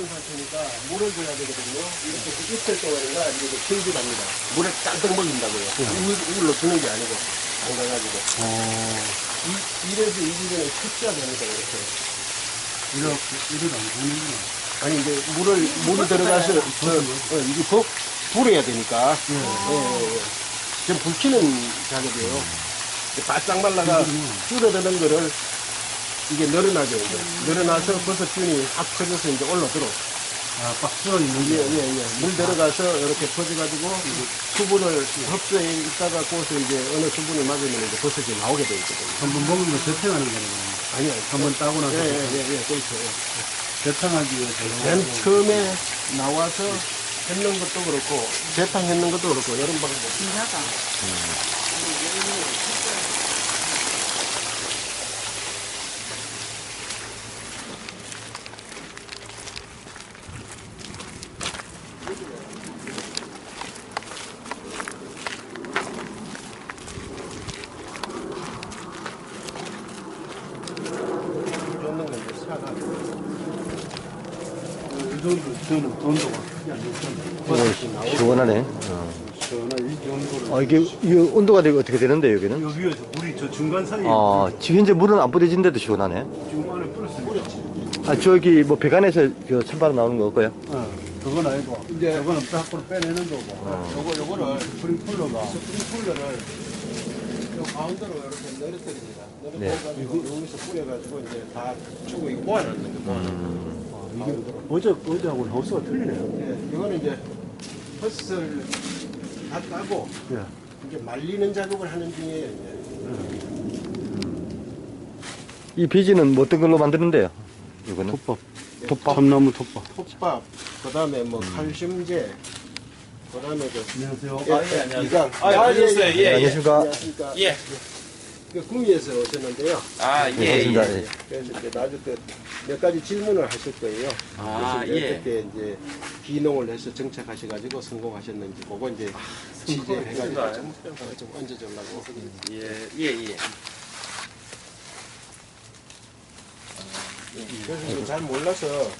상태니까 물을 줘야 되거든요. 이렇게 이틀 동안인가 이렇게 kil질합니다. 물에 짠뜩 먹인다고요. 이걸로 주는 게 아니고 담가가지고. 이래서 이 기계는 척지가 됩니다. 이렇게 안 보는구나. 아니 이제 물이 들어가서 이게 불어야 되니까. 지금 불키는 작업이에요. 바짝 말라가 줄어드는 거를 이게 늘어나죠. 이제 늘어나서 버섯균이 확 퍼져서 이제 올라들어. 빡 썰어 있는 게. 물 들어가서 이렇게 퍼져가지고 수분을 흡수해 있다가 고서 이제 어느 수분이 맞으면 이제 버섯이 나오게 되어 있거든요. 한번 먹은 거 재탕하는 거네요. 아니요. 한번 따고 나서. 그렇죠. 재탕하기 위해서. 맨 처음에 나와서 했는 것도 그렇고 재탕했는 것도 그렇고 이런 방법. 신기하다. 이 정도, 저는 온도가 크게 안 됐잖아요. 시원하네. 시원한 이 정도로. 이게 온도가 되게 어떻게 되는데, 여기는? 여기 위에서 물이 저 중간 사이에. 지금 현재 물은 안 뿌려진데도 시원하네. 지금 안에 뿌렸어요. 저기 뭐 배관에서 그 찬바람 나오는 거 없고요? 그건 아니고. 이제 저거는 밖으로 빼내는 거고. 요거를 스프링쿨러가. 스프링쿨러를 요 가운데로 이렇게 늘어뜨립니다. 늘어뜨려가지고 여기서 뿌려가지고 이제 다 주고 이거 모아놨는 거. 이게 어제하고는 호수가 틀리네요. 이거는 이제 버섯을 다 따고 예. 이제 말리는 작업을 하는 중이에요. 이제. 이 비지는 뭐 어떤 걸로 만드는데요? 이거는? 톱밥. 참나무 톱밥. 톱밥, 그 다음에 뭐 칼슘제, 그 다음에 안녕하세요. 안녕하세요. 이강. 안녕하세요. 예. 안녕하십니까? 안녕하십니까. 예. 그 구미에서 오셨는데요. 네, 반갑습니다. 그래서 이제 나중에 몇 가지 질문을 하실 거예요. 그래서 이제 어떻게 이제 기농을 해서 정착하셔가지고 성공하셨는지 그거 이제 취재해가지고 좀 얹어주려고. 예. 그래서 이제 잘 몰라서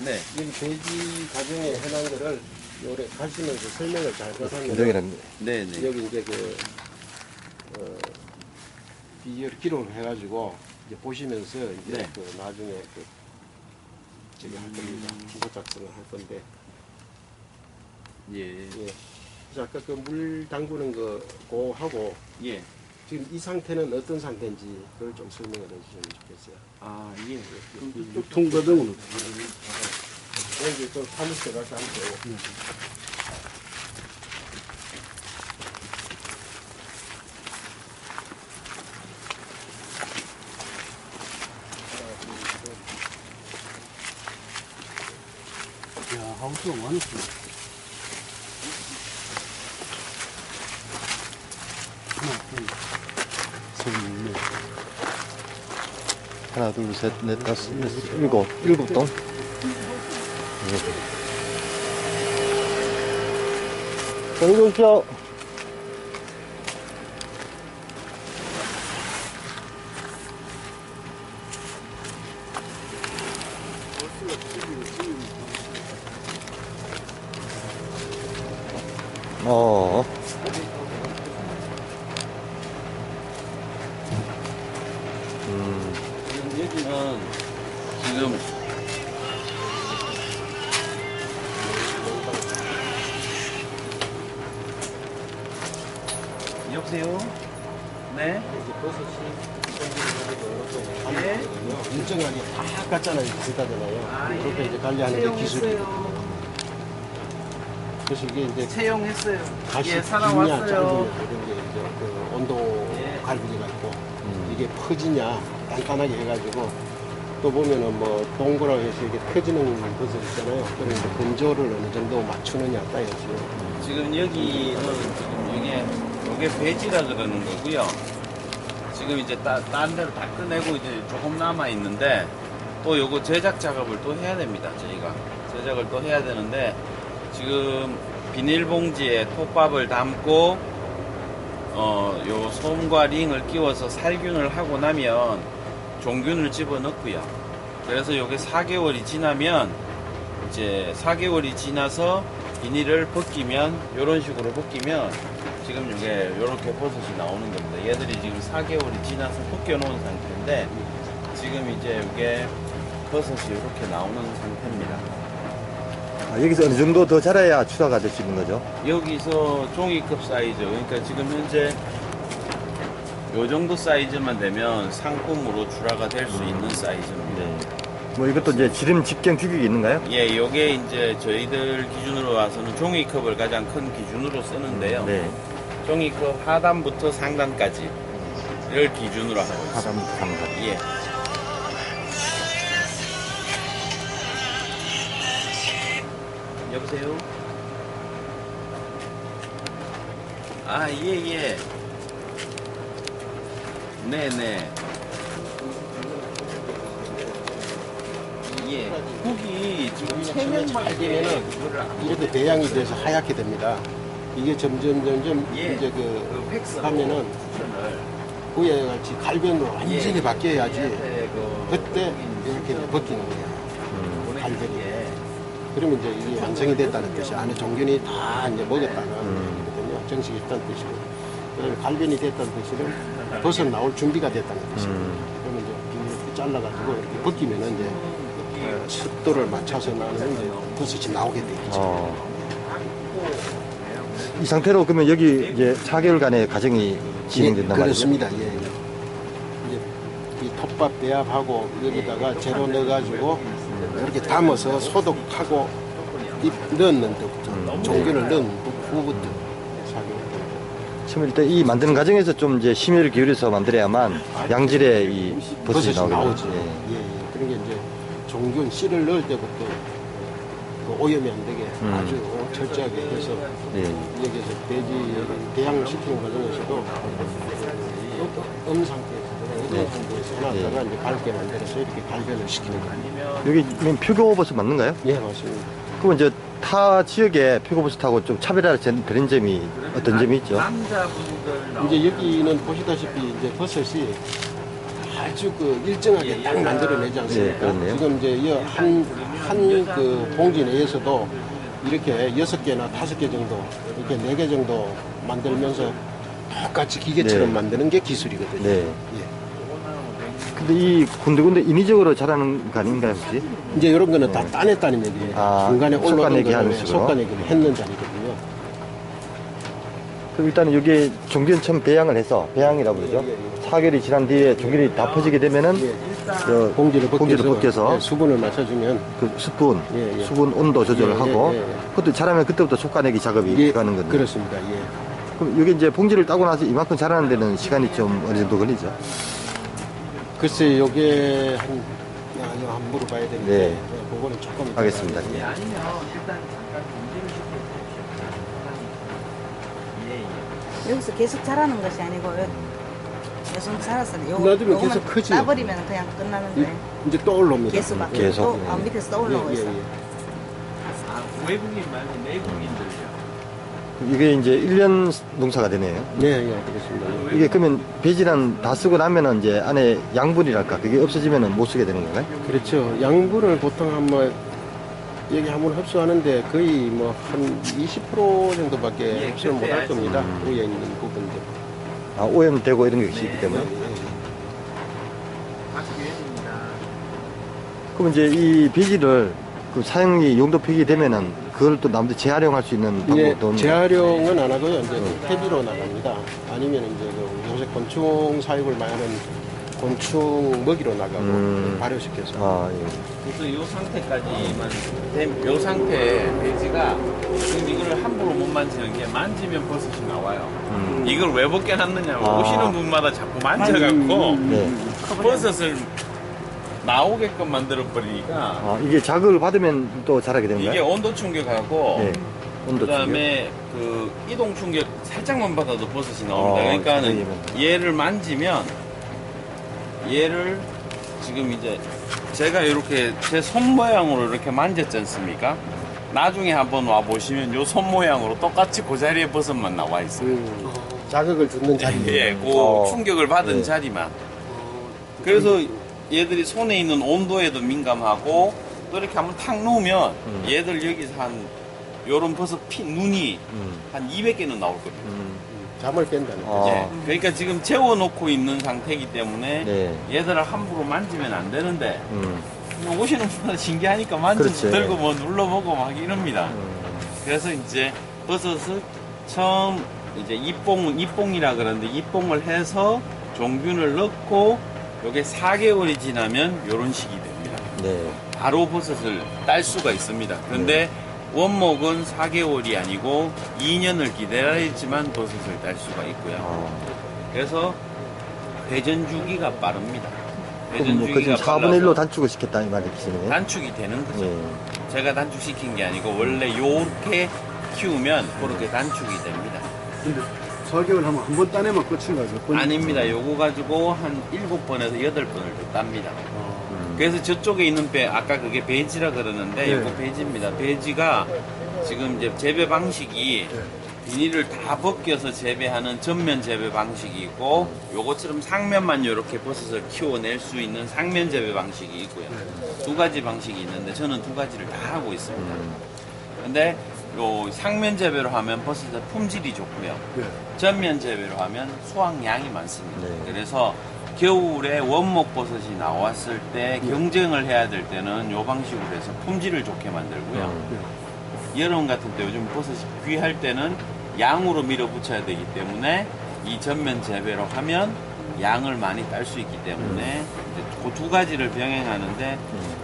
네. 여기 돼지 가정에 해놓은 거를 요래 가시면서 설명을 잘 하면 네. 여기 이제 비디오를 기록을 해가지고 이제 보시면서 이제 네. 그 나중에 저기 할 겁니다. 기고 작성을 할 건데. 예. 그래서 아까 그 물 담그는 거 하고 예. 지금 이 상태는 어떤 상태인지 그걸 좀 설명을 해주시면 좋겠어요. 예. 쭉 통과등은 여기 또 사무실 가서 앉고. 야, 하우스가 많았구나. 하나, 둘, 셋, 넷. 하나, 둘, 셋, 넷, 다섯, 여섯, 일곱 동? 어디 오십시오. 여기는 지금 여보세요? 네? 예? 일정하게 다 갖잖아요. 비슷하잖아요. 그렇게 이제 관리하는 게 기술이에요. 그래서 이게 이제 채용했어요. 가시 예, 기냐 살아왔어요. 짧으냐 이런 게 이제 그 온도 예. 갈기가 있고 이게 퍼지냐 단단하게 해가지고 또 보면은 뭐 동그랗게 해서 이게 펴지는 버섯 있잖아요. 그런 이제 건조를 어느 정도 맞추느냐 따야지. 지금 여기는 지금 이게 배지라 그러는 거고요. 지금 이제 딴 데로 다 꺼내고 이제 조금 남아 있는데 또 요거 제작 작업을 또 해야 됩니다. 저희가 제작을 또 해야 되는데 지금 비닐봉지에 톱밥을 담고 요 솜과 링을 끼워서 살균을 하고 나면 종균을 집어넣고요. 그래서 요게 4개월이 지나면 이제 4개월이 지나서 비닐을 벗기면 이런 식으로 벗기면 지금 이게 이렇게 버섯이 나오는 겁니다. 얘들이 지금 4개월이 지나서 벗겨놓은 상태인데 지금 이제 이게 버섯이 이렇게 나오는 상태입니다. 아, 여기서 어느 정도 더 자라야 출하가 될 수 있는 거죠? 여기서 종이컵 사이즈, 그러니까 지금 현재 요 정도 사이즈만 되면 상품으로 출하가 될 수 있는 사이즈입니다. 뭐 이것도 이제 지름 집경 규격이 있는가요? 예, 요게 이제 저희들 기준으로 와서는 종이컵을 가장 큰 기준으로 쓰는데요. 네. 종이컵 하단부터 상단까지를 기준으로 하고 있습니다. 하단부터 상단. 예. 여보세요? 아, 예. 네네. 예. 흙이 지금 잘 되면은 이렇게 배양이 돼서 하얗게 됩니다. 이게 점점 예. 이제 획선 하면은 그에 같이 갈변으로 완전히 바뀌어야지 그때 이렇게 벗기는 거예요. 갈변이. 그러면 이제 이게 완성이 됐다는 뜻이 안에 종균이 다 이제 먹었다는 뜻이거든요. 정식이 됐다는 뜻이고. 그다음에 갈변이 됐다는 뜻은 버섯 나올 준비가 됐다는 뜻이에요. 그러면 이제 비닐 잘라가지고 이렇게 벗기면은 이제 습도를 맞춰서 나는 이제 버섯이 나오게 되겠죠. 이 상태로 그러면 여기 이제 4개월간의 과정이 진행된단 말이죠? 그렇습니다. 예. 이제 이 톱밥 배합하고 여기다가 재료 넣어가지고 이렇게 담아서 소독하고 넣는 데부터 종균을 넣는 후부터 4개월. 처음 일단 이 만드는 과정에서 좀 이제 심혈을 기울여서 만들어야만 양질의 이 버섯이 버섯이 나오죠. 나오죠. 예. 예. 그러니까 이제 종균 씨를 넣을 때부터 그 오염이 안 되게 아주 철저하게 해서 예. 여기서 돼지 배양시키는 과정에서도 상태에서 해놨다가 이제 밝게 만들어서 이렇게 발견을 시키는 거예요. 여기 그럼 표고버섯 맞는가요? 예, 맞습니다. 그럼 이제 타 지역의 표고버섯하고 좀 차별화가 되는 점이 어떤 점이 있죠? 남자분들 이제 여기는 보시다시피 이제 버섯이 아주 그 일정하게 딱 만들어내지 않습니까? 예, 그렇네요. 지금 이제 한 그 봉지 내에서도 이렇게 6개나 5개 정도, 이렇게 4개 정도 만들면서 똑같이 기계처럼 네. 만드는 게 기술이거든요. 네. 예. 근데 이 군데군데 인위적으로 자라는 거 아닌가요, 혹시? 이제 이런 거는 다 따냈다는 얘기예요. 아, 중간에 올라온 솎아내기 하는 거는 식으로? 솎아내기를 했는 자리거든요. 그럼 일단은 여기에 종균 처음 배양을 해서, 배양이라고 그러죠? 4개월이 지난 뒤에 종균이 다 퍼지게 되면은, 저 봉지를 벗겨서 예, 수분을 맞춰주면 그 수분, 예, 예. 수분 온도 조절을 하고, 예, 예. 그것도 자라면 그때부터 솎아내기 작업이 예, 들어가는 건데. 그렇습니다. 예. 그럼 여기 이제 봉지를 따고 나서 이만큼 자라는 데는 시간이 좀 어느 정도 걸리죠? 글쎄, 요게 한 물어봐야 되는데, 네. 예, 그거는 조금 이따가 알겠습니다. 아니면 일단 잠깐 문제를 예. 여기서 계속 자라는 것이 아니고 계속 자랐어. 놔두면 계속 크지요. 따버리면 그냥 끝나는데 이제 또 올라옵니다. 계속 막 계속. 또 밑에서 또 올라오고 있어. 아, 외국인 말고 내국인들요. 이게 이제 1년 농사가 되네요. 네, 예, 그렇습니다. 이게 그러면 배지란 다 쓰고 나면은 이제 안에 양분이랄까 그게 없어지면은 못 쓰게 되는 건가요? 그렇죠. 양분을 보통 한번 여기 한번 흡수하는데 거의 뭐 한 20% 정도밖에 예, 흡수를 못 할 그때 겁니다. 위에 있는 부분들. 아, 오염되고 이런 것이 있기 때문에. 그럼 이제 이 배지를 그 사용이 용도 표기 되면은 그걸 또 남들 재활용할 수 있는 예, 방법도 없나요? 재활용은 안 하고요. 이제 폐비로 나갑니다. 아니면 이제 그 요새 곤충 사육을 많이 하는 곤충 먹이로 나가고 발효시켜서. 아, 예. 그래서 요 상태까지만 요 상태 배지가 지금 이걸 함부로 못 만지는 게 만지면 버섯이 나와요. 이걸 왜 벗겨놨느냐면 아. 오시는 분마다 자꾸 만져갖고 네. 버섯을 나오게끔 만들어 버리니까 아, 이게 자극을 받으면 또 자라게 되는 이게 거예요? 온도 충격하고 네. 온도 충격. 그다음에 그 이동 충격 살짝만 받아도 버섯이 나옵니다. 그러니까는 얘를 만지면 얘를 지금 이제 제가 이렇게 제 손 모양으로 이렇게 만졌지 않습니까? 나중에 한번 와 보시면 요 손 모양으로 똑같이 그 자리에 버섯만 나와 있어요. 자극을 주는 자리. 예, 그 충격을 받은 자리만. 그래서 얘들이 손에 있는 온도에도 민감하고 또 이렇게 한번 탁 놓으면 얘들 여기서 한 요런 버섯 눈이 한 200개는 나올 겁니다. 잠을 깬다는 아. 거죠. 예. 그러니까 지금 재워놓고 있는 상태이기 때문에 네. 얘들을 함부로 만지면 안 되는데 그냥 오시는 분들 신기하니까 만지고 그렇지. 들고 뭐 눌러보고 막 이럽니다. 그래서 이제 버섯을 처음 이제 입봉이라 그러는데 입봉을 해서 종균을 넣고 요게 4개월이 지나면 요런 식이 됩니다. 네. 바로 버섯을 딸 수가 있습니다. 그런데 원목은 4개월이 아니고 2년을 기다려야지만 버섯을 딸 수가 있고요. 아. 그래서 회전 주기가 빠릅니다. 그럼 뭐 그 지금 4분의 1로 단축을 시켰다 이 말이시네요. 단축이 되는 거죠. 예. 제가 단축시킨 게 아니고 원래 요렇게 키우면 그렇게 단축이 됩니다. 근데 4개월 하면 한 번 따내면 끝인가요? 몇 번? 아닙니다. 요거 가지고 한 7번에서 8번을 더 땁니다. 그래서 저쪽에 있는 배, 아까 그게 배지라 그러는데, 네. 요거 배지입니다. 배지가 지금 이제 재배 방식이 비닐을 다 벗겨서 재배하는 전면 재배 방식이 있고, 요것처럼 상면만 이렇게 버섯을 키워낼 수 있는 상면 재배 방식이 있고요. 두 가지 방식이 있는데, 저는 두 가지를 다 하고 있습니다. 근데 요 상면 재배로 하면 버섯의 품질이 좋고요. 네. 전면 재배로 하면 수확량이 많습니다. 네. 그래서 겨울에 원목 버섯이 나왔을 때 경쟁을 해야 될 때는 요 방식으로 해서 품질을 좋게 만들고요. 여름 같은 때 요즘 버섯이 귀할 때는 양으로 밀어붙여야 되기 때문에 이 전면 재배로 하면 양을 많이 딸 수 있기 때문에 그 두 가지를 병행하는데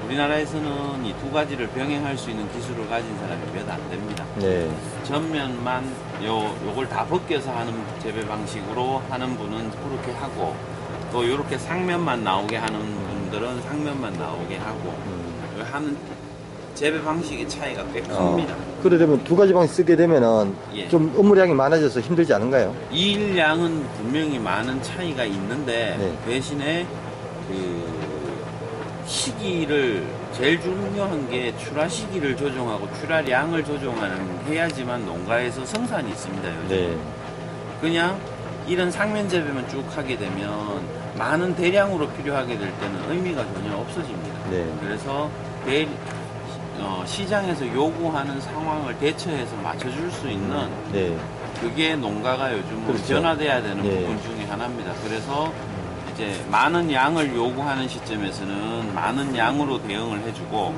우리나라에서는 이 두 가지를 병행할 수 있는 기술을 가진 사람이 몇 안 됩니다. 네. 전면만 요걸 다 벗겨서 하는 재배 방식으로 하는 분은 그렇게 하고 또 요렇게 상면만 나오게 하는 분들은 상면만 나오게 하고 하는 재배 방식의 차이가 꽤 큽니다. 그러려면 두 가지 방식 쓰게 되면은 예. 좀 업무량이 많아져서 힘들지 않은가요? 일량은 분명히 많은 차이가 있는데 네. 대신에 그 시기를 제일 중요한 게 출하 시기를 조정하고 출하량을 조정하는 해야지만 농가에서 성산이 있습니다. 요즘. 네. 그냥 이런 상면 재배만 쭉 하게 되면 많은 대량으로 필요하게 될 때는 의미가 전혀 없어집니다. 네. 그래서 시장에서 요구하는 상황을 대처해서 맞춰줄 수 있는 네. 그게 농가가 요즘 그렇죠. 변화돼야 되는 네. 부분 중에 하나입니다. 그래서 이제 많은 양을 요구하는 시점에서는 많은 양으로 대응을 해주고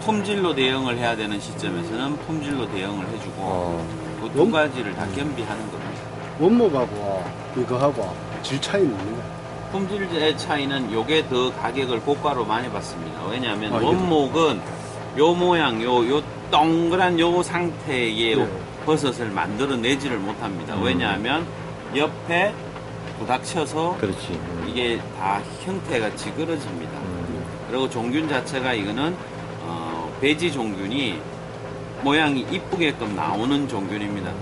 품질로 대응을 해야 되는 시점에서는 품질로 대응을 해주고 그 두 가지를 다 겸비하는 겁니다. 원목하고 이거하고 질 차이는 있는가요? 품질의 차이는 요게 더 가격을 고가로 많이 받습니다. 왜냐하면 아, 이게 원목은 요 모양, 요 동그란 요 상태의 네. 버섯을 만들어내지를 못합니다. 왜냐하면 옆에 부닥쳐서 그렇지. 이게 다 형태가 찌그러집니다. 그리고 종균 자체가 이거는 배지 종균이 모양이 이쁘게끔 나오는 종균입니다.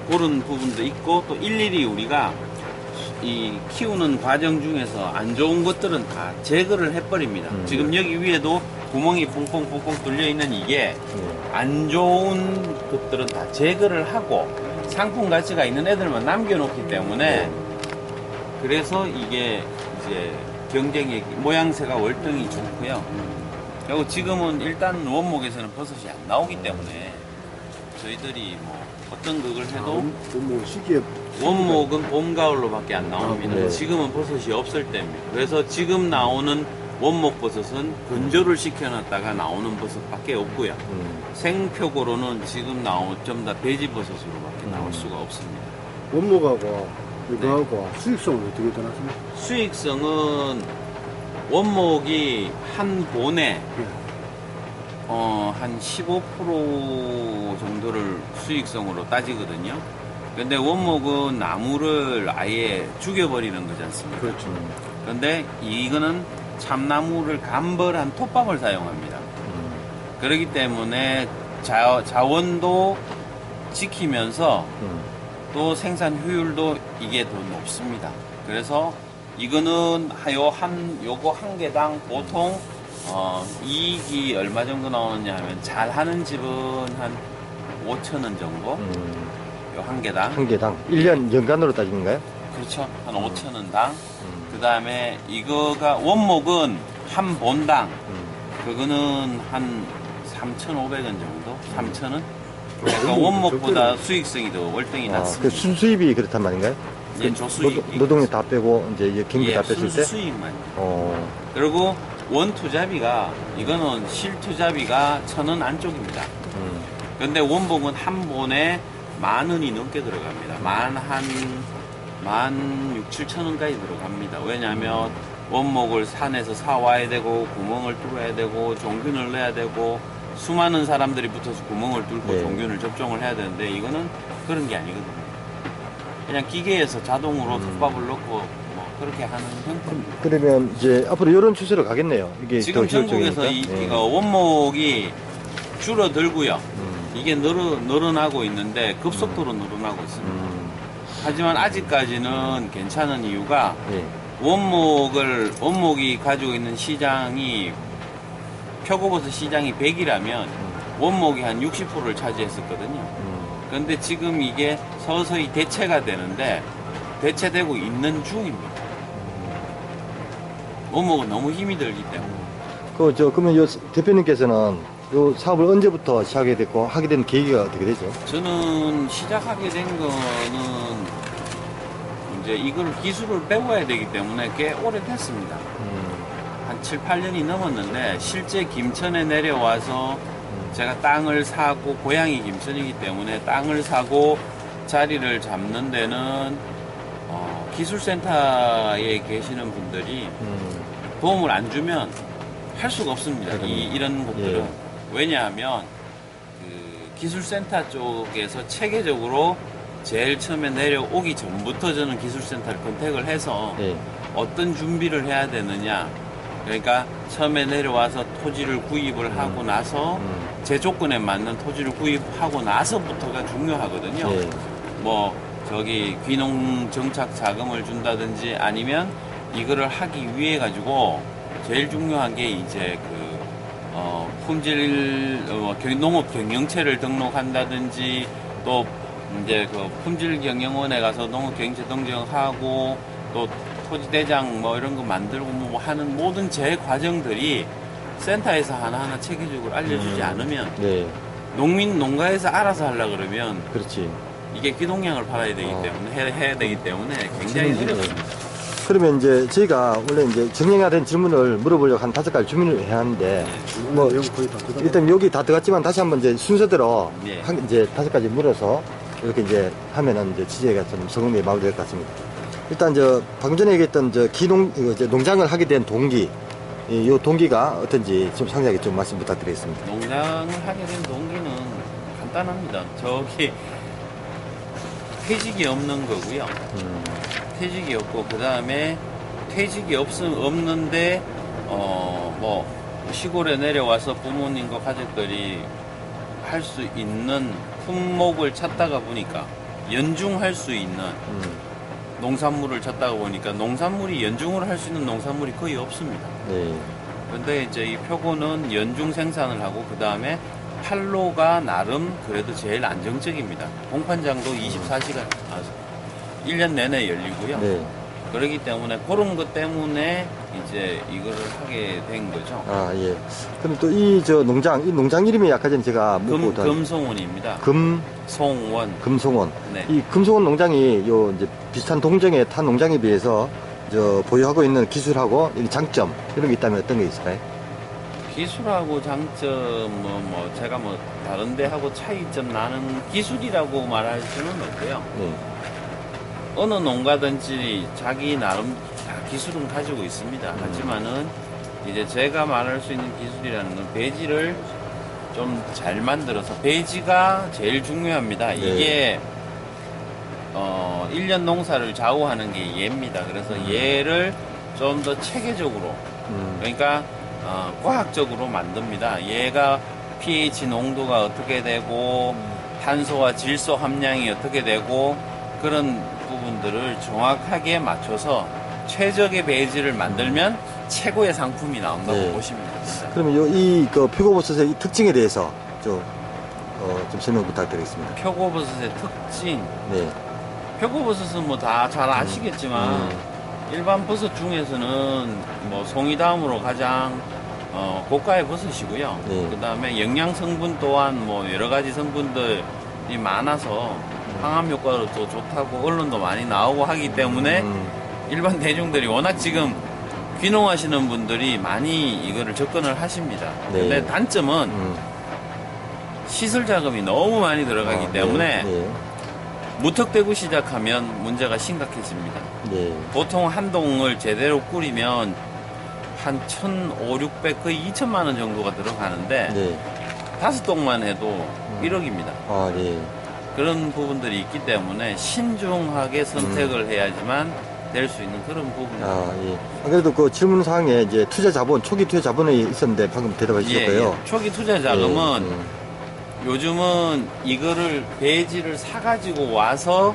그런 부분도 있고 또 일일이 우리가 이 키우는 과정 중에서 안 좋은 것들은 다 제거를 해버립니다. 지금 여기 위에도 구멍이 퐁퐁퐁퐁 뚫려 있는 이게 안 좋은 것들은 다 제거를 하고 상품 가치가 있는 애들만 남겨놓기 때문에 그래서 이게 이제 경쟁이 모양새가 월등히 좋고요. 그리고 지금은 일단 원목에서는 버섯이 안 나오기 때문에 저희들이 뭐 어떤 그걸 해도 뭐 시기에 원목은 봄, 가을로밖에 안 나옵니다. 네. 지금은 버섯이 없을 때입니다. 그래서 지금 나오는 원목 버섯은 건조를 시켜놨다가 나오는 버섯밖에 없고요. 생표고로는 지금 좀 더 배지 버섯으로밖에 나올 수가 없습니다. 원목하고 이거하고 수익성은 어떻게 되나요? 수익성은 원목이 한 본에 한 15% 정도를 수익성으로 따지거든요. 근데 원목은 나무를 아예 죽여버리는 거지 않습니까? 그렇죠. 그런데 이거는 참나무를 감벌한 톱밥을 사용합니다. 그렇기 때문에 자원도 지키면서 또 생산 효율도 이게 더 높습니다. 그래서 이거는 요거 한 개당 보통 이익이 얼마 정도 나오느냐 하면 잘하는 집은 한 5,000원 정도 요 한 개당 한 개당 1년 연간으로 따지는가요? 그렇죠. 한 5,000원당 그 다음에 이거가 원목은 한 본당 그거는 한 3,500원 정도? 3,000원? 그러니까 원목보다 수익성이 더 월등히 그 낮습니다. 수입이 그렇단 말인가요? 예, 조수익. 노동력 다 빼고 이제 경비 다 뺐을 순수 때. 수익만. 어. 그리고 원 투자비가 이거는 실 투자비가 1,000원 안쪽입니다. 근데 원복은 한 번에 10,000원이 넘게 들어갑니다. 16,000~17,000원까지 들어갑니다. 왜냐하면 원목을 산에서 사와야 되고 구멍을 뚫어야 되고 종균을 내야 되고 수많은 사람들이 붙어서 구멍을 뚫고 네. 종균을 접종을 해야 되는데 이거는 그런 게 아니거든요. 그냥 기계에서 자동으로 톱밥을 넣고 뭐 그렇게 하는 형태입니다. 그러면 이제 앞으로 이런 추세로 가겠네요. 이게 지금 더 전국에서 효율적이니까. 예. 원목이 줄어들고요. 이게 늘어나고 있는데 급속도로 늘어나고 있습니다. 하지만 아직까지는 괜찮은 이유가 예. 원목이 가지고 있는 시장이 표고버섯 시장이 100이라면 원목이 한 60%를 차지했었거든요. 그런데 지금 이게 서서히 대체가 되는데 대체되고 있는 중입니다. 원목은 너무 힘이 들기 때문에. 그러면 요 대표님께서는 요 사업을 언제부터 시작하게 됐고 하게 된 계기가 어떻게 되죠? 저는 시작하게 된 거는 이제 이걸 기술을 배워야 되기 때문에 꽤 오래됐습니다. 한 7, 8년이 넘었는데 실제 김천에 내려와서 제가 땅을 사고 고향이 김천이기 때문에 땅을 사고 자리를 잡는 데는 기술센터에 계시는 분들이 도움을 안 주면 할 수가 없습니다. 이런 곡들은. 예. 왜냐하면 그 기술센터 쪽에서 체계적으로 제일 처음에 내려오기 전부터 저는 기술센터를 컨택을 해서 예. 어떤 준비를 해야 되느냐. 그러니까 처음에 내려와서 토지를 구입을 하고 나서 제 조건에 맞는 토지를 구입하고 나서부터가 중요하거든요. 예. 뭐 저기 귀농 정착 자금을 준다든지 아니면 이거를 하기 위해 가지고 제일 중요한 게 이제 품질 농업 경영체를 등록한다든지 또 이제 그 품질경영원에 가서 농업 경영체 등록하고 또 토지대장 뭐 이런 거 만들고 뭐 하는 모든 제 과정들이 센터에서 하나하나 체계적으로 알려주지 않으면 네. 농가에서 알아서 하려 그러면 그렇지. 이게 기동량을 팔아야 되기 때문에 해야 되기 때문에 굉장히 어렵습니다. 그러면 이제 저희가 원래 이제 정형화된 질문을 물어보려고 한 5가지 주문을 해야 하는데 뭐 일단 여기 다 들어갔지만 다시 한번 이제 순서대로 예. 이제 5가지 물어서 이렇게 이제 하면은 이제 취재가 좀 성공에 마무리될 것 같습니다. 일단 방금 전에 얘기했던 이제 농장을 하게 된 동기, 이 동기가 어떤지 좀 상세하게 좀 말씀 부탁드리겠습니다. 농장을 하게 된 동기는 간단합니다. 저기 퇴직이 없는 거고요. 퇴직이 없고 그 다음에 퇴직이 없는데 뭐 시골에 내려와서 부모님과 가족들이 할 수 있는 품목을 찾다가 보니까 연중할 수 있는 농산물을 찾다가 보니까 농산물이 연중으로 할 수 있는 농산물이 거의 없습니다. 네. 그런데 이제 이 표고는 연중 생산을 하고 그 다음에 판로가 나름 그래도 제일 안정적입니다. 공판장도 24시간, 1년 내내 열리고요. 네. 그렇기 때문에 그런 것 때문에 이제 이거를 하게 된 거죠. 아, 예. 그럼 또 이 농장 이름이 아까 전에 제가 묻고 금송원입니다. 금송원. 네. 이 금송원 농장이 이제 비슷한 동정에 탄 농장에 비해서 보유하고 있는 기술하고 장점 이런 게 있다면 어떤 게 있을까요? 기술하고 장점 제가 다른 데하고 차이점 나는 기술이라고 말할 수는 없고요. 네. 어느 농가든지 자기 나름 다 기술은 가지고 있습니다. 하지만은 이제 제가 말할 수 있는 기술이라는 건 배지를 좀 잘 만들어서 배지가 제일 중요합니다. 이게 1년 농사를 좌우하는 게 얘입니다. 그래서 얘를 좀 더 체계적으로 그러니까 과학적으로 만듭니다. 얘가 pH 농도가 어떻게 되고 탄소와 질소 함량이 어떻게 되고 그런 부분들을 정확하게 맞춰서 최적의 배지를 만들면 최고의 상품이 나온다고 네. 보시면 됩니다. 그러면 이 표고버섯의 이 특징에 대해서 좀 설명 부탁드리겠습니다. 표고버섯의 특징. 네. 표고버섯은 다 잘 아시겠지만 일반 버섯 중에서는 송이 다음으로 가장 고가의 버섯이고요. 네. 그 다음에 영양 성분 또한 뭐 여러 가지 성분들이 많아서 항암 효과도 또 좋다고 언론도 많이 나오고 하기 때문에 일반 대중들이 워낙 지금 귀농하시는 분들이 많이 이거를 접근을 하십니다. 네. 근데 단점은 시설 자금이 너무 많이 들어가기 때문에 네. 무턱대고 시작하면 문제가 심각해집니다. 네. 보통 한 동을 제대로 꾸리면 한 1,500, 600, 거의 2천만 원 정도가 들어가는데 네. 5동만 해도 1억입니다. 아, 네. 그런 부분들이 있기 때문에 신중하게 선택을 해야지만 될 수 있는 그런 부분입니다. 아, 예. 안 그래도 그 질문 사항에 이제 투자 자본, 초기 투자 자본이 있었는데 방금 대답해 주셨고요. 초기 투자 자금은 요즘은 이거를 배지를 사가지고 와서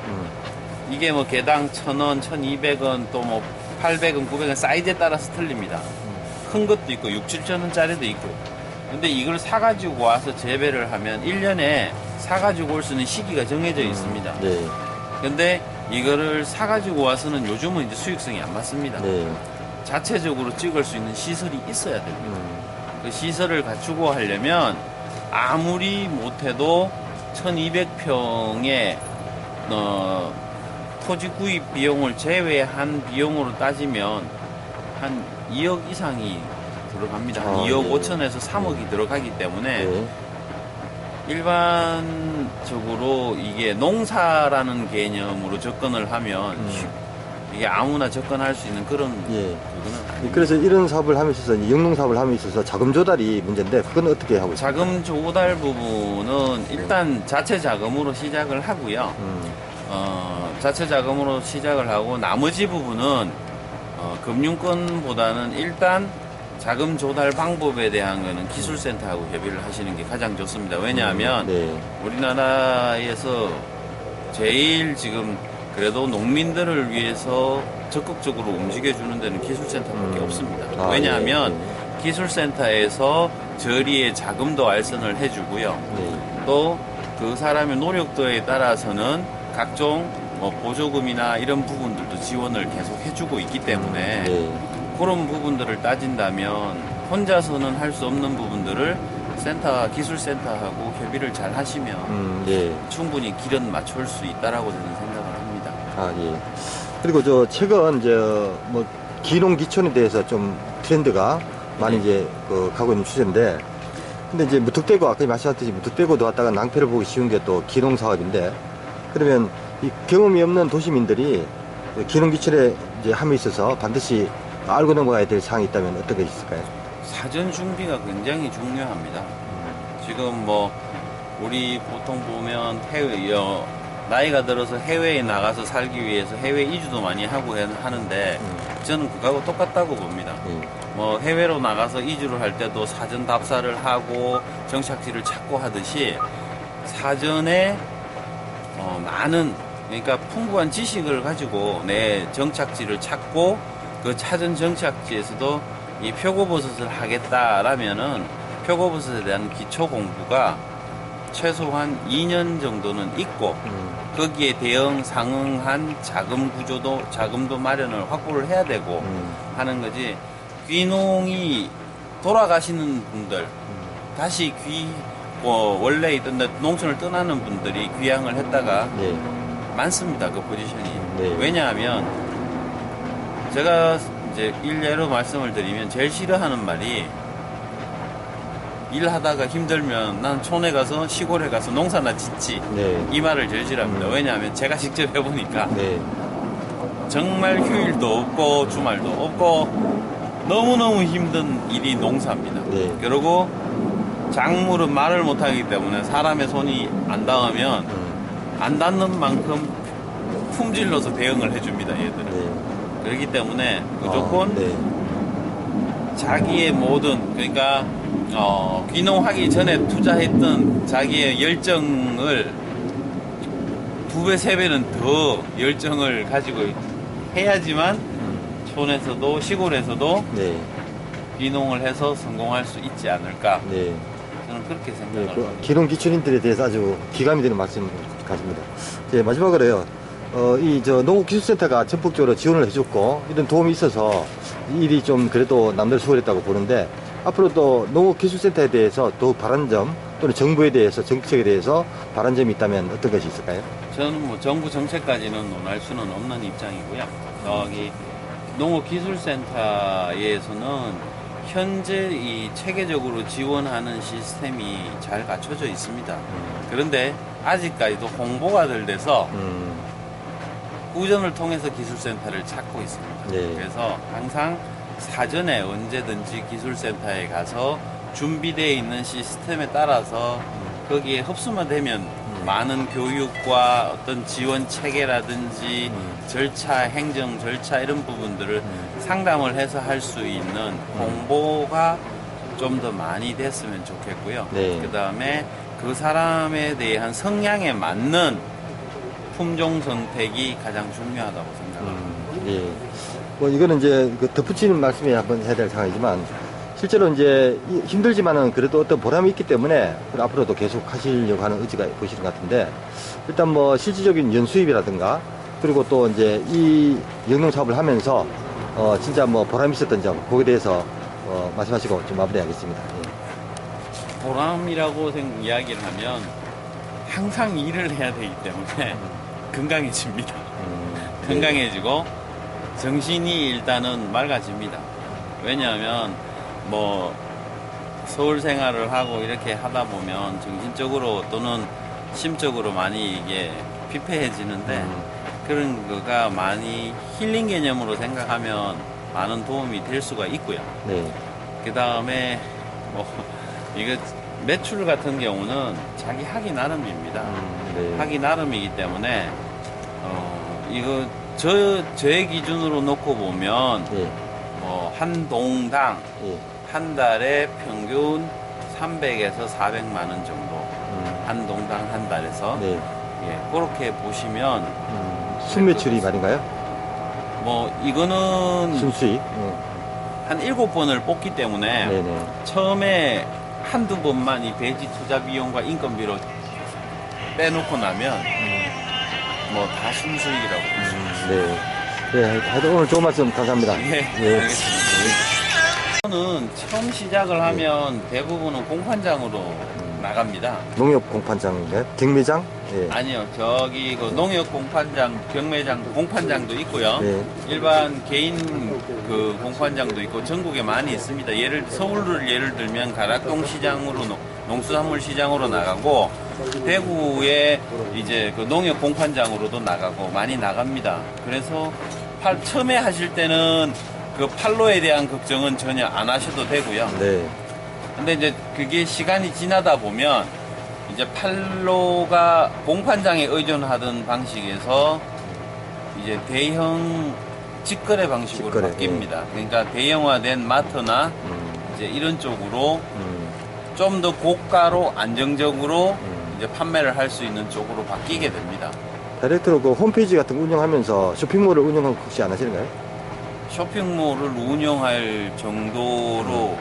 이게 뭐 개당 1,000원, 1,200원 또 뭐 800원, 900원 사이즈에 따라서 틀립니다. 큰 것도 있고 6, 7천원짜리도 있고. 근데 이걸 사가지고 와서 재배를 하면 1년에 사가지고 올 수 있는 시기가 정해져 있습니다. 네. 근데 이거를 사가지고 와서는 요즘은 이제 수익성이 안 맞습니다. 네. 자체적으로 찍을 수 있는 시설이 있어야 됩니다. 그 시설을 갖추고 하려면 아무리 못해도 1200평의 토지 구입 비용을 제외한 비용으로 따지면 한 2억 이상이 들어갑니다. 한 2억 네. 5천에서 3억이 들어가기 때문에 네. 일반적으로 이게 농사라는 개념으로 접근을 하면 이게 아무나 접근할 수 있는 그런 예. 부분은 아닙니다. 그래서 이런 사업을 함에 있어서 영농 사업을 함에 있어서 자금 조달이 문제인데 그건 어떻게 하고 있습니까? 자금 조달 부분은 일단 자체 자금으로 시작을 하고요. 자체 자금으로 시작을 하고 나머지 부분은 금융권보다는 일단 자금 조달 방법에 대한 거는 기술센터하고 협의를 하시는 게 가장 좋습니다. 왜냐하면 네. 우리나라에서 제일 지금 그래도 농민들을 위해서 적극적으로 움직여주는 데는 기술센터밖에 없습니다. 아, 왜냐하면 네. 기술센터에서 저리에 자금도 알선을 해주고요. 네. 또 그 사람의 노력도에 따라서는 각종 뭐 보조금이나 이런 부분들도 지원을 계속 해주고 있기 때문에 네. 그런 부분들을 따진다면 혼자서는 할 수 없는 부분들을 기술센터하고 협의를 잘 하시면 예. 충분히 길은 맞출 수 있다라고 저는 생각을 합니다. 아, 예. 그리고 최근 뭐 기농 기촌에 대해서 좀 트렌드가 많이 이제 가고 있는 추세인데, 근데 이제 무턱대고 아까 말씀하셨듯이 무턱대고 놓았다가 낭패를 보기 쉬운 게 또 기농 사업인데, 그러면 이 경험이 없는 도시민들이 기농 기촌에 이제 함에 있어서 반드시 알고 넘어가야 될 사항이 있다면 어떤 게 있을까요? 사전 준비가 굉장히 중요합니다. 지금 뭐 우리 보통 보면 나이가 들어서 해외에 나가서 살기 위해서 해외 이주도 많이 하고 하는데 저는 그거하고 똑같다고 봅니다. 뭐 해외로 나가서 이주를 할 때도 사전 답사를 하고 정착지를 찾고 하듯이 사전에 많은, 그러니까 풍부한 지식을 가지고 내 정착지를 찾고 그 찾은 정착지에서도 이 표고버섯을 하겠다라면은 표고버섯에 대한 기초 공부가 최소한 2년 정도는 있고 거기에 상응한 자금도 마련을 확보를 해야 되고 하는 거지. 귀농이 돌아가시는 분들, 다시 원래 있던 농촌을 떠나는 분들이 귀향을 했다가 네. 많습니다. 그 포지션이. 네. 왜냐하면 제가 이제 일례로 말씀을 드리면 제일 싫어하는 말이, 일하다가 힘들면 난 촌에 가서 시골에 가서 농사나 짓지. 네. 이 말을 제일 싫어합니다. 왜냐하면 제가 직접 해보니까 네. 정말 휴일도 없고 주말도 없고 너무너무 힘든 일이 농사입니다. 네. 그리고 작물은 말을 못하기 때문에 사람의 손이 안 닿으면 안 닿는 만큼 품질로서 대응을 해줍니다. 얘들은. 네. 그렇기 때문에 무조건 네. 자기의 모든, 그러니까 귀농하기 전에 투자했던 자기의 열정을 2배, 3배는 더 열정을 가지고 해야지만 촌에서도 시골에서도 네. 귀농을 해서 성공할 수 있지 않을까. 네. 저는 그렇게 네, 생각을 합니다. 기농 기촌인들에 대해서 아주 기감이 되는 말씀 같습니다. 네, 마지막으로요. 농업기술센터가 전폭적으로 지원을 해줬고 이런 도움이 있어서 일이 좀 그래도 남들 수월했다고 보는데, 앞으로도 농업기술센터에 대해서 더욱 바라는 점 또는 정부에 대해서 정책에 대해서 바라는 점이 있다면 어떤 것이 있을까요? 저는 뭐 정부 정책까지는 논할 수는 없는 입장이고요. 여기 농업기술센터에서는 현재 이 체계적으로 지원하는 시스템이 잘 갖춰져 있습니다. 그런데 아직까지도 홍보가 덜 돼서 우전을 통해서 기술센터를 찾고 있습니다. 네. 그래서 항상 사전에 언제든지 기술센터에 가서 준비되어 있는 시스템에 따라서 거기에 흡수만 되면 많은 교육과 어떤 지원 체계라든지 절차, 행정 절차 이런 부분들을 상담을 해서 할 수 있는 홍보가 좀 더 많이 됐으면 좋겠고요. 네. 그 다음에 그 사람에 대한 성향에 맞는 품종 선택이 가장 중요하다고 생각합니다. 예. 뭐 이거는 이제 그 덧붙이는 말씀이 한번 해야 될 상황이지만 실제로 이제 힘들지만은 그래도 어떤 보람이 있기 때문에 앞으로도 계속 하시려고 하는 의지가 보시는 것 같은데 일단 뭐 실질적인 연수입이라든가 그리고 또 이제 이 영농 사업을 하면서 진짜 뭐 보람이 있었던 점 거기에 대해서 말씀하시고 좀 마무리하겠습니다. 예. 보람이라고 이야기를 하면 항상 일을 해야 되기 때문에 건강해집니다. 건강해지고 정신이 일단은 맑아집니다. 왜냐하면 뭐 서울 생활을 하고 이렇게 하다 보면 정신적으로 또는 심적으로 많이 이게 피폐해지는데 그런 거가 많이 힐링 개념으로 생각하면 많은 도움이 될 수가 있고요. 네. 그 다음에 뭐 이거 매출 같은 경우는 자기 하기 나름입니다. 네. 하기 나름이기 때문에 이거 저의 기준으로 놓고 보면 예. 뭐 한 동당 예. 한 달에 평균 300에서 400만 원 정도 한 동당 한 달에서 네. 예, 그렇게 보시면 순매출이 말인가요? 뭐 이거는 순수익? 한 7번을 뽑기 때문에 네네. 처음에 한두 번만 이 배지 투자 비용과 인건비로 빼놓고 나면 뭐 다 순수익이라고 보시면 네. 네. 하여튼 오늘 좋은 말씀 감사합니다. 예, 예. 알겠습니다. 저는 처음 시작을 하면 대부분은 공판장으로 나갑니다. 농협 공판장인가요? 경매장? 예. 아니요, 저기 그 농협 공판장, 경매장, 공판장도 있고요. 네. 일반 개인 그 공판장도 있고 전국에 많이 있습니다. 서울을 예를 들면 가락동 시장으로 농수산물 시장으로 나가고 대구에 이제 그 농협 공판장으로도 나가고 많이 나갑니다. 그래서 처음에 하실 때는 그 판로에 대한 걱정은 전혀 안 하셔도 되고요. 네. 근데 이제 그게 시간이 지나다 보면 이제 판로가 공판장에 의존하던 방식에서 이제 대형 직거래 방식으로 직거래, 바뀝니다. 그러니까 대형화된 마트나 이제 이런 쪽으로 좀 더 고가로 안정적으로 이제 판매를 할 수 있는 쪽으로 바뀌게 됩니다. 다이렉트로 그 홈페이지 같은 거 운영하면서 쇼핑몰을 운영하고 혹시 안 하시는가요? 쇼핑몰을 운영할 정도로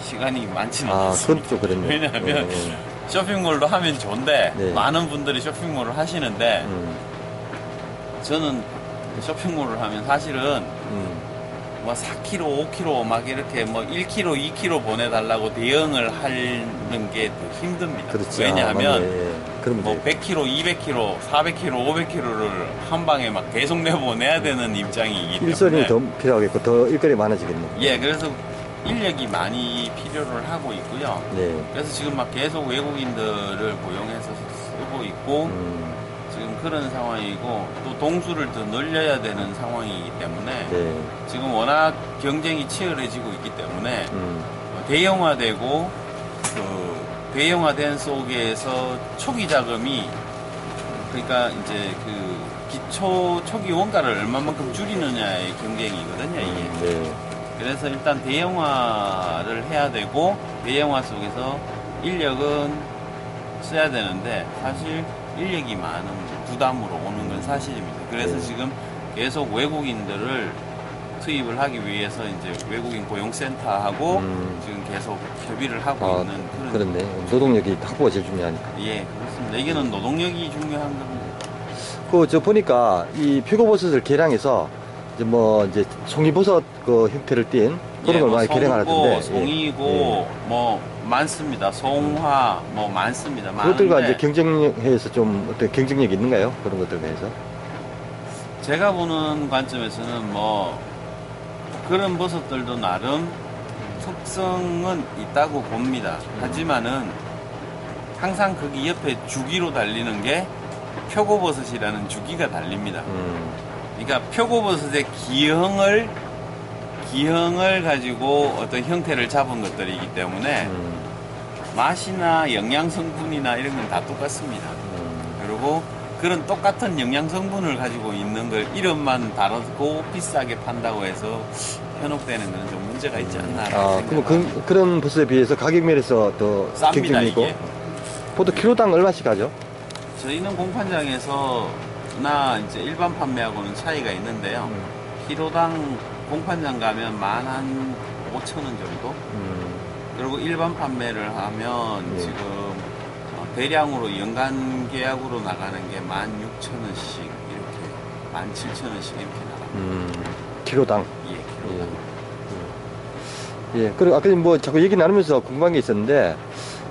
시간이 많지는 아, 않습니다. 그건 좀 그랬네요. 왜냐하면 네. 쇼핑몰도 하면 좋은데 네. 많은 분들이 쇼핑몰을 하시는데 저는 쇼핑몰을 하면 사실은 뭐 4kg, 5kg 막 이렇게 뭐 1kg, 2kg 보내달라고 대응을 하는 게 더 힘듭니다. 그렇죠. 왜냐하면 아, 예. 그럼 뭐 100kg, 200kg, 400kg, 500kg를 한 방에 막 계속 내보내야 되는 입장이기 일선이 때문에 더 필요하겠고 더 일거리 많아지겠네요. 예, 그래서 인력이 많이 필요를 하고 있고요. 네. 그래서 지금 막 계속 외국인들을 고용해서 쓰고 있고 지금 그런 상황이고 또 동수를 더 늘려야 되는 상황이기 때문에 네. 지금 워낙 경쟁이 치열해지고 있기 때문에 대형화되고 그 대형화된 속에서 초기 자금이 그러니까 이제 그 기초 초기 원가를 얼마만큼 줄이느냐의 경쟁이거든요 이게. 네. 그래서 일단 대형화를 해야 되고 대형화 속에서 인력은 써야 되는데 사실 인력이 많은 부담으로 오는 건 사실입니다. 그래서 네. 지금 계속 외국인들을 투입을 하기 위해서 이제 외국인 고용센터하고 지금 계속 협의를 하고 아, 있는 그런. 그렇네. 노동력이 확보가 제일 중요하니까. 예, 그렇습니다. 이게는 노동력이 중요한 겁니다. 저 보니까 이 표고버섯을 개량해서 이제 뭐 이제 송이버섯 그 형태를 띈 그런 걸 많이 개량하던데. 송이고 뭐 많습니다. 송화 뭐 많습니다. 그것들과 많은데 이제 경쟁해서 좀 어떤 경쟁력이 있는가요? 그런 것들에 대해서. 제가 보는 관점에서는 뭐 그런 버섯들도 나름 특성은 있다고 봅니다. 하지만은 항상 거기 옆에 주기로 달리는 게 표고버섯이라는 주기가 달립니다. 그러니까 표고버섯의 기형을 가지고 어떤 형태를 잡은 것들이기 때문에 맛이나 영양 성분이나 이런 건 다 똑같습니다. 그리고 그런 똑같은 영양 성분을 가지고 있는 걸 이름만 다르고 비싸게 판다고 해서 현혹되는 것은 좀 문제가 있지 않나. 그럼 그런 버섯에 비해서 가격 면에서 더 쌉니다, 경쟁이 있고. 이게. 보통 키로당 얼마씩 하죠? 저희는 공판장에서나 이제 일반 판매하고는 차이가 있는데요. 키로당 공판장 가면 15,000원 정도? 그리고 일반 판매를 하면 예. 지금 대량으로 연간 계약으로 나가는 게 16,000원씩 이렇게 17,000원씩 이렇게 나갑니다. 키로당. 예, 키로당. 예. 그리고 아까 뭐 자꾸 얘기 나누면서 궁금한 게 있었는데,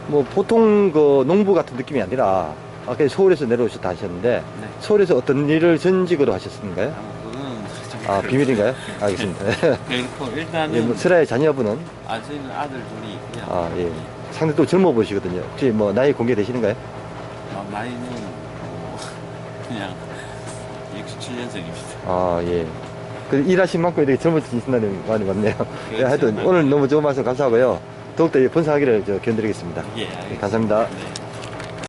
뭐 보통 그 농부 같은 느낌이 아니라, 아까 서울에서 내려오셨다 하셨는데, 네. 서울에서 어떤 일을 전직으로 하셨습니까요? 그거는 좀 비밀인가요? 알겠습니다. 그렇고 일단은 예, 뭐 슬아의 자녀분은? 저희는 아들 둘이 있고요. 예. 상당히 또 젊어 보이시거든요. 혹시 뭐 나이 공개되시는가요? 나이는 그냥 67년생입니다. 예. 그 일하신 만큼 이렇게 젊어지신다는 말이 맞네요. 예, 하여튼 오늘 너무 좋은 말씀 감사하고요. 더욱더 번성하기를 견드리겠습니다. 예, 알겠습니다. 감사합니다. 네.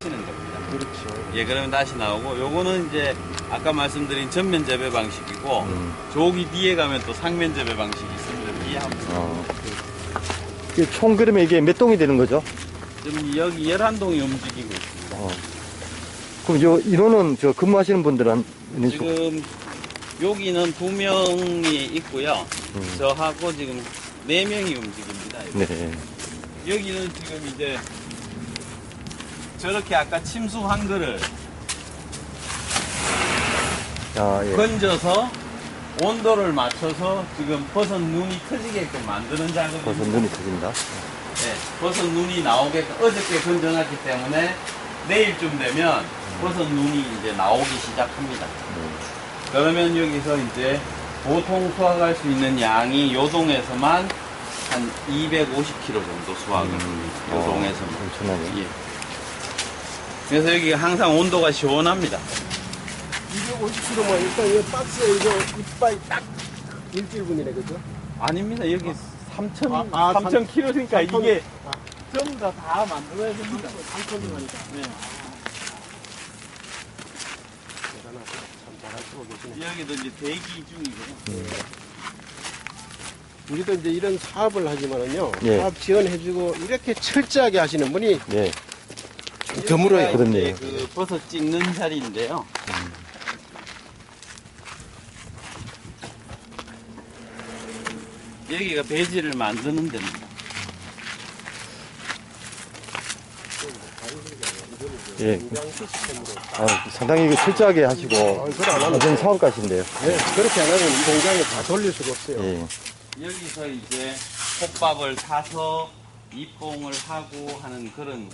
하시는 겁니다. 그렇죠. 예, 그러면 다시 나오고 요거는 이제 아까 말씀드린 전면 재배 방식이고 저기 뒤에 가면 또 상면 재배 방식이 있습니다. 뒤에 한번 총 그러면 이게 몇 동이 되는 거죠? 지금 여기 11동이 움직이고 있습니다. 그럼 요 인원은 저 근무하시는 분들은 지금 여기는 2명이 있고요. 저하고 지금 4명이 움직입니다. 네. 여기는 지금 이제 저렇게 아까 침수한 거를 예. 건져서 온도를 맞춰서 지금 버섯 눈이 커지게끔 만드는 작업입니다. 벌써 눈이 터진다. 네, 버섯 눈이 나오게끔 어저께 건져놨기 때문에 내일쯤 되면 버섯 눈이 이제 나오기 시작합니다. 그러면 여기서 이제 보통 수확할 수 있는 양이 요 동에서만 한 250kg 정도 수확을 합니다. 요 동에서만. 엄청나네. 예. 그래서 여기가 항상 온도가 시원합니다. 250kg면 일단 이 박스에 이거 이빨이 딱 일주일분이네, 그죠? 아닙니다. 여기 3,000, 아, 3,000kg니까 이게 아. 전부 다 만들어야 됩니다. 3,000원이니까. 네. 대단하다. 참 잘할 쓰고 계시네. 여기도 이제 대기 중이고요. 우리도 이제 이런 사업을 하지만은요. 예. 사업 지원해주고 이렇게 철저하게 하시는 분이 예. 드물어요. 여기가 그렇네요. 이제 그 버섯 찍는 자리인데요. 여기가 배지를 만드는 데입니다. 예. 상당히 이거 철저하게 하시고, 그래 안 하면 완전 사업가신데요. 네, 그렇게 안 하면 이 공장에 다 돌릴 수가 없어요. 예. 여기서 이제 콧밥을 사서 입봉을 하고 하는 그런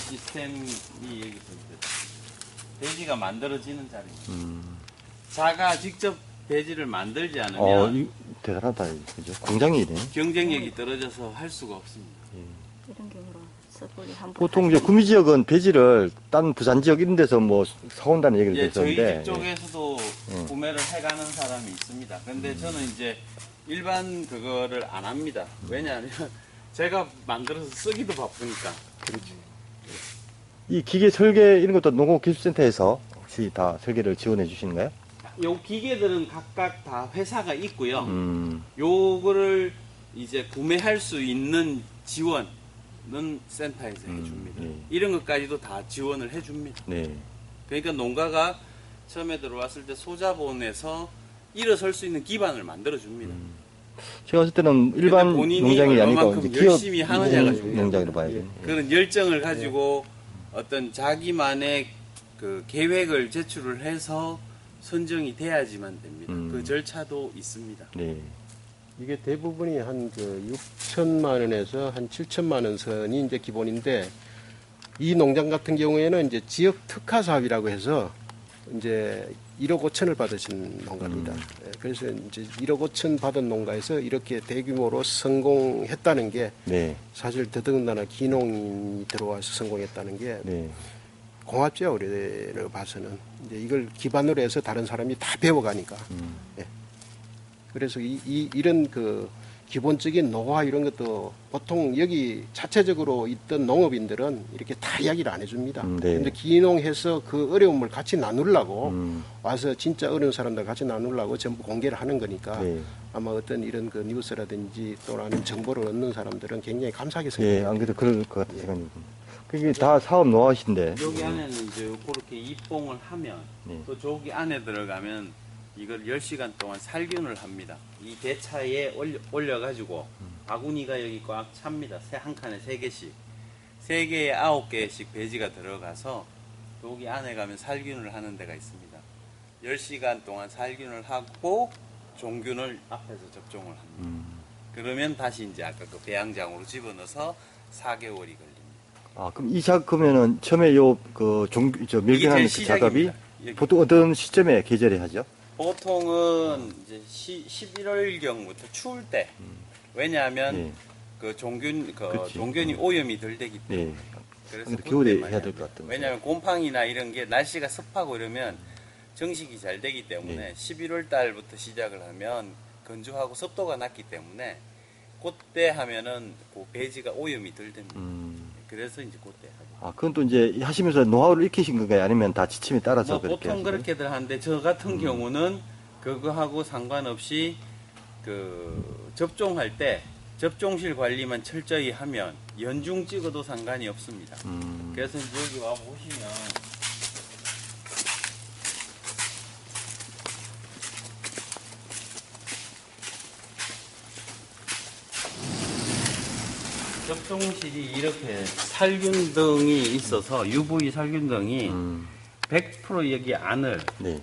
시스템이 여기서 이제 배지가 만들어지는 자리입니다. 자가 직접 배지를 만들지 않으면 대단하다. 그죠? 공장이네. 경쟁력이 떨어져서 할 수가 없습니다. 이런 경우로 섣불리 함부로 보통 이제 구미 지역은 배지를 딴 부산 지역 이런 데서 뭐 사온다는 얘기를 예, 저희 들었는데. 집 쪽에서도 구매를 해가는 사람이 있습니다. 근데 저는 이제 일반 그거를 안 합니다. 왜냐하면 제가 만들어서 쓰기도 바쁘니까. 이 기계 설계 이런 것도 농업기술센터에서 혹시 다 설계를 지원해 주시는가요? 요 기계들은 각각 다 회사가 있고요. 음. 요거를 이제 구매할 수 있는 지원은 센터에서 해줍니다. 네. 이런 것까지도 다 지원을 해줍니다. 네. 그러니까 농가가 처음에 들어왔을 때 소자본에서 일어설 수 있는 기반을 만들어줍니다. 제가 봤을 때는 일반 근데 본인이 농장이 아니고 얼마만큼 이제 기업 열심히 하느냐가 중요해요. 농장으로 봐야죠. 그런 열정을 가지고 어떤 자기만의 그 계획을 제출을 해서 선정이 돼야지만 됩니다. 그 그 절차도 있습니다. 네. 이게 대부분이 한 그 6천만 원에서 한 7천만 원 선이 이제 기본인데 이 농장 같은 경우에는 이제 지역 특화 사업이라고 해서 이제 1억 5천을 받으신 농가입니다. 예, 그래서 이제 1억 5천 받은 농가에서 이렇게 대규모로 성공했다는 게 네. 사실 더더군다나 기농이 들어와서 성공했다는 게 네. 공업지와 우리를 봐서는 이제 이걸 기반으로 해서 다른 사람이 다 배워가니까. 예. 그래서 이런 그 기본적인 노화 이런 것도 보통 여기 자체적으로 있던 농업인들은 이렇게 다 이야기를 안 해줍니다. 네. 근데 기농해서 그 어려움을 같이 나누려고 와서 진짜 어려운 사람들 같이 나누려고 전부 공개를 하는 거니까 네. 아마 어떤 이런 그 뉴스라든지 또는 정보를 얻는 사람들은 굉장히 감사하게 예, 생각합니다. 안 그래도 그럴 것 같은 생각입니다. 그게 다 사업 노하우신데. 여기 안에는 이제 그렇게 입봉을 하면 네. 또 저기 안에 들어가면 이걸 10시간 동안 살균을 합니다. 이 대차에 올려가지고 바구니가 여기 꽉 찹니다. 한 칸에 3개씩. 3개에 9개씩 배지가 들어가서 여기 안에 가면 살균을 하는 데가 있습니다. 10시간 동안 살균을 하고 종균을 앞에서 접종을 합니다. 그러면 다시 이제 아까 그 배양장으로 집어넣어서 4개월이 걸립니다. 아, 그럼 이 작업하면은 처음에 저 밀균하는 그 제일 작업이 시작입니다. 여기. 보통 어떤 시점에 계절에 하죠? 보통은 이제 11월경부터 추울 때. 왜냐하면 네. 그 그치. 종균이 오염이 덜 되기 때문에. 네. 그래서 근데 겨울에 그때 많이 해야 될 것 합니다. 같던데. 왜냐하면 곰팡이나 이런 게 날씨가 습하고 이러면 정식이 잘 되기 때문에 네. 11월 달부터 시작을 하면 건조하고 습도가 낮기 때문에 그때 하면은 그 배지가 오염이 덜 됩니다. 그래서 이제 그때 하죠. 아, 그건 또 이제 하시면서 노하우를 익히신 건가요? 아니면 다 지침에 따라서 뭐 그렇게 보통 하신 거예요? 그렇게들 하는데 저 같은 경우는 그거하고 상관없이 그 접종할 때 접종실 관리만 철저히 하면 연중 찍어도 상관이 없습니다. 그래서 이제 여기 와 보시면 접종실이 이렇게 살균등이 있어서 UV 살균등이 100% 여기 안을 네.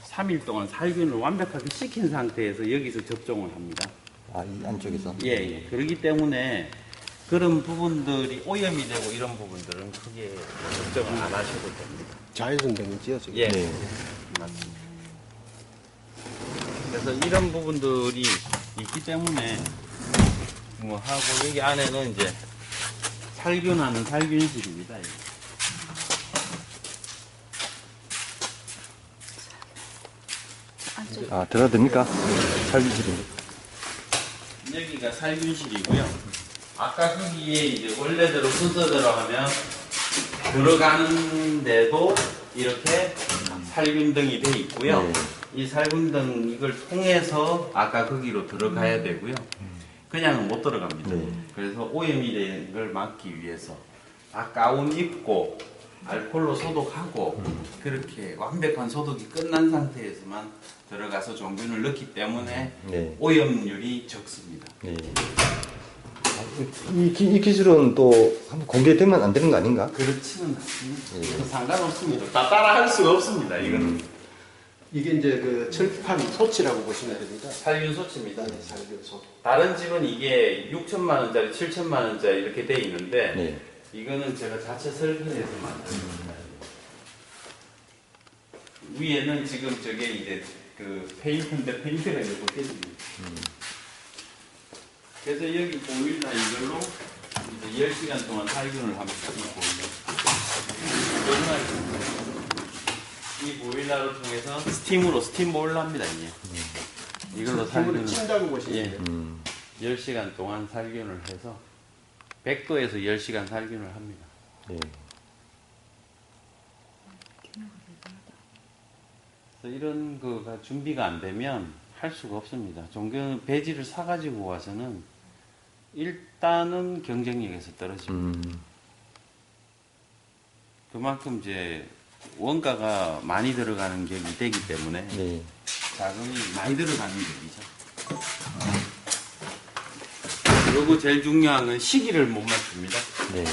3일 동안 살균을 완벽하게 시킨 상태에서 여기서 접종을 합니다. 아, 이 안쪽에서? 예, 예. 그렇기 때문에 그런 부분들이 오염이 되고 이런 부분들은 크게 걱정을 안 하셔도 됩니다. 자외선 등이지요, 지금. 예, 네. 맞습니다. 그래서 이런 부분들이 있기 때문에 뭐 하고 여기 안에는 이제 살균하는 살균실입니다. 이거. 아, 들어도 됩니까? 살균실입니다. 여기가 살균실이고요. 아까 거기에 이제 원래대로 순서대로 하면 들어가는데도 이렇게 살균등이 돼 있고요. 네. 이 살균등 이걸 통해서 아까 거기로 들어가야 되고요. 그냥은 못 들어갑니다. 네. 그래서 오염이 되는 걸 막기 위해서 다 가운 입고 알코올로 소독하고 그렇게 완벽한 소독이 끝난 상태에서만 들어가서 종균을 넣기 때문에 네. 오염률이 적습니다. 네. 이 기술은 또 한번 공개되면 안 되는 거 아닌가? 그렇지는 않습니다. 상관없습니다. 다 따라 할 수가 없습니다. 이거는 이게 이제 그 철판 소치라고 보시면 됩니다. 살균 소치입니다. 네, 살균소. 다른 집은 이게 6천만 원짜리, 7천만 원짜리 이렇게 돼 있는데 네. 이거는 제가 자체 설계해서 만듭니다. 위에는 지금 저게 이제 그 페인트인데 페인트가 이제 벗겨집니다. 그래서 여기 보일러 이걸로 이제 10시간 동안 살균을 합니다. 이 보일러를 통해서 스팀 보일러입니다. 이게. 이걸로 살균을 살균을 친다고 보시면 예. 돼요. 10시간 동안 살균을 해서 100도에서 10시간 살균을 합니다. 네. 그래서 이런 거가 준비가 안 되면 할 수가 없습니다. 종균 배지를 사가지고 와서는 일단은 경쟁력에서 떨어집니다. 그만큼 이제 원가가 많이 들어가는 격이 되기 때문에 네. 자금이 많이 들어가는 격이죠. 그리고 제일 중요한 건 시기를 못 맞춥니다. 네.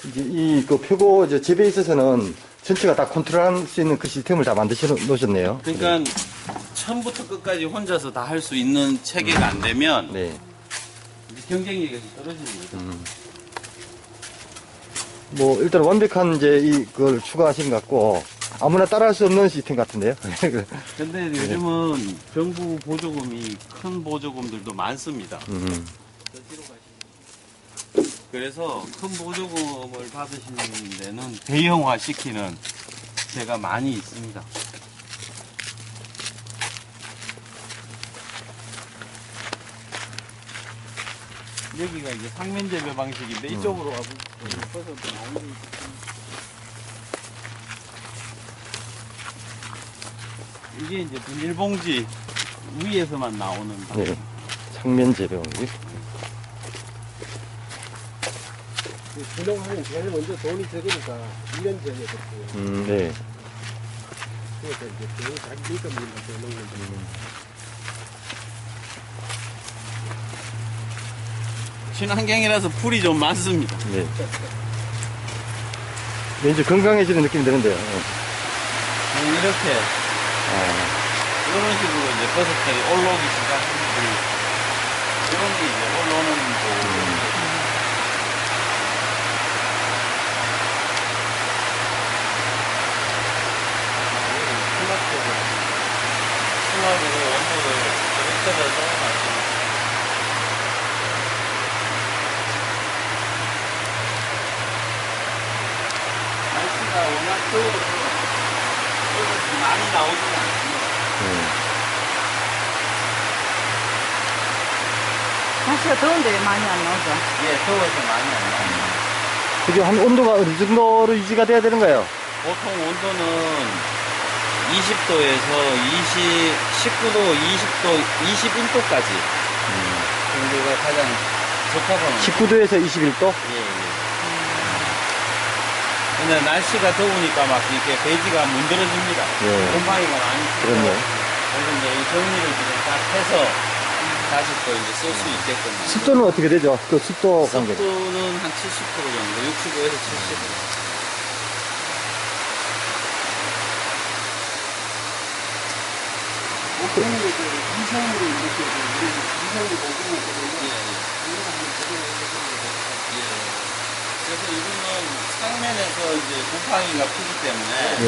이제 이 그 표고 재배에 있어서는 전체가 다 컨트롤할 수 있는 그 시스템을 다 만드셔 놓으셨네요. 그러니까 처음부터 끝까지 혼자서 다 할 수 있는 체계가 안 되면 네. 경쟁력이 떨어지는 거죠. 뭐 일단 완벽한 이제 이걸 추가하신 것 같고 아무나 따라할 수 없는 시스템 같은데요. 근데 요즘은 정부 보조금이 큰 보조금들도 많습니다. 그래서 큰 보조금을 받으시는 데는 대형화 시키는 데가 많이 있습니다. 여기가 이제 상면 재배 방식인데 이쪽으로 와서 버섯도 나오는 게 이게 이제 비닐봉지 위에서만 나오는 방식. 네. 상면 재배원기. 기농하면 제일 먼저 돈이 적으니까 1년 전에 그렇고요. 네. 그래서 이제 돈이 자기 인건비만 넣는 건데. 친환경이라서 풀이 좀 많습니다. 네. 왠지 건강해지는 느낌이 드는데요. 이렇게 이런 식으로 이제 버섯들이 올라오기 시작하고 이런 게 이제 올라오는 거. 수납으로 원도를 이렇게 넣어놨습니다. 날씨가 워낙 더워서 버섯이 많이 나오지는 않습니다. 날씨가 더운데 많이 안 나오죠. 예, 더워서 많이 안 나옵니다. 그게 한 온도가 어느 정도로 유지가 돼야 되는가요? 보통 온도는 20도에서 19도, 20도, 21도까지 정도가 가장 적합한 19도에서 21도? 예, 예. 근데 날씨가 더우니까 막 이렇게 배지가 문드러집니다. 예. 곰팡이가 많이 그렇네요. 그래서 이제 이 정리를 지금 딱 해서 다시 또 이제 쓸 수 있게끔. 습도는 어떻게 되죠? 그 습도 관계. 습도는 한 70% 정도, 65에서 70%. 그런 게 이상으로 이렇게 이상으로 먹으면 예, 예. 그래서 이거는 상면에서 이제 곰팡이가 피기 때문에 예.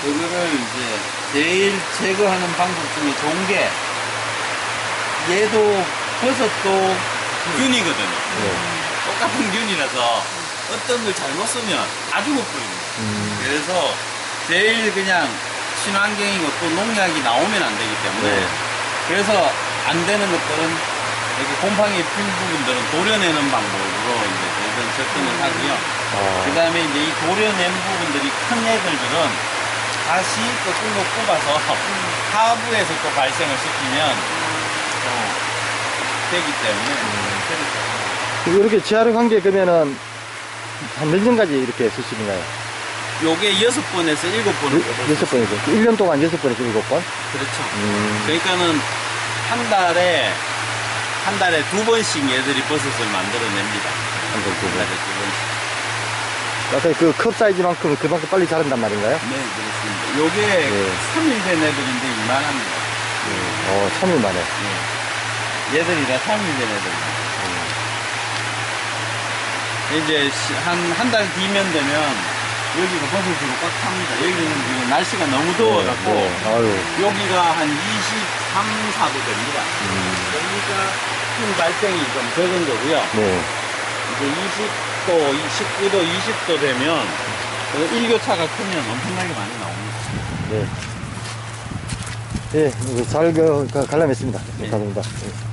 그거를 이제 제일 제거하는 방법 중에 좋은 게 얘도 버섯도 균이거든요. 예. 똑같은 균이라서 어떤 걸 잘못 쓰면 아주 못 뿌립니다. 그래서 제일 그냥 친환경이고 또 농약이 나오면 안 되기 때문에 네. 그래서 안 되는 것들은 이렇게 곰팡이 핀 부분들은 도려내는 방법으로 이제 저희들은 접근을 하고요. 그 다음에 이제 이 도려낸 부분들이 큰 애들들은 다시 또 끈거 뽑아서 하부에서 또 발생을 시키면 되기 때문에 이렇게 재활용 한 게 그러면은 한 몇 년까지 이렇게 쓰시는가요? 요게 6번에서 7번을 6번에서. 1년 동안 6번에서 7번? 그렇죠. 그러니까는 한 달에 2번씩 얘들이 버섯을 만들어냅니다. 한 달, 두 한 번. 달에 2번씩. 약간 그 컵 사이즈만큼 그만큼 빨리 자란단 말인가요? 네, 그렇습니다. 요게 3일 된 애들인데 이만합니다. 3일 만에. 얘들이 다 3일 된 애들입니다. 이제 한 달 뒤면 되면 여기가 버섯으로 꽉 찹니다. 여기는 지금 날씨가 너무 더워갖고 아유. 여기가 한 23, 4도 됩니다. 그러니까 흰 발생이 좀 적은 거고요. 네. 이제 20도, 19도, 20도 되면 그 일교차가 크면 엄청나게 많이 나옵니다. 네. 예, 잘 관람했습니다. 감사합니다. 예.